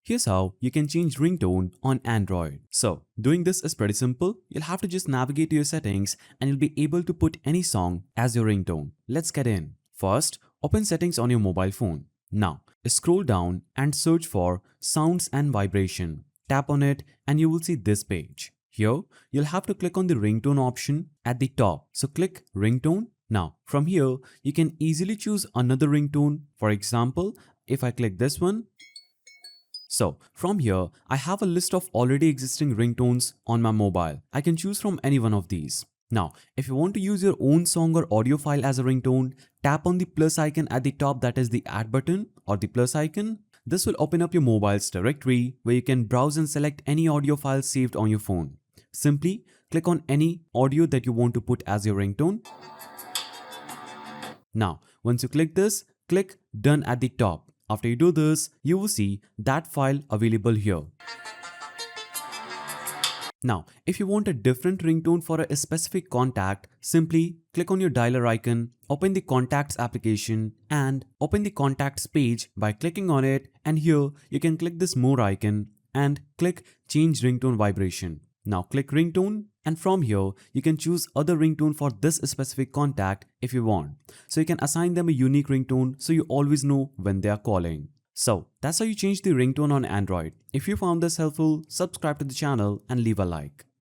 Here's how you can change ringtone on Android. So, doing this is pretty simple. You'll have to just navigate to your settings and you'll be able to put any song as your ringtone. Let's get in. First, open settings on your mobile phone. Now, scroll down and search for sounds and vibration. Tap on it and you will see this page. Here, you'll have to click on the ringtone option at the top. So click ringtone. Now, from here, you can easily choose another ringtone. For example, if I click this one, so from here, I have a list of already existing ringtones on my mobile. I can choose from any one of these. Now, if you want to use your own song or audio file as a ringtone, tap on the plus icon at the top, that is the add button or the plus icon. This will open up your mobile's directory where you can browse and select any audio file saved on your phone. Simply click on any audio that you want to put as your ringtone. Now, once you click this, click done at the top. After you do this, you will see that file available here. Now, if you want a different ringtone for a specific contact, simply click on your dialer icon, open the contacts application and open the contacts page by clicking on it, and here you can click this more icon and click change ringtone vibration. Now click ringtone and from here you can choose other ringtone for this specific contact if you want. So you can assign them a unique ringtone so you always know when they are calling. So that's how you change the ringtone on Android. If you found this helpful, subscribe to the channel and leave a like.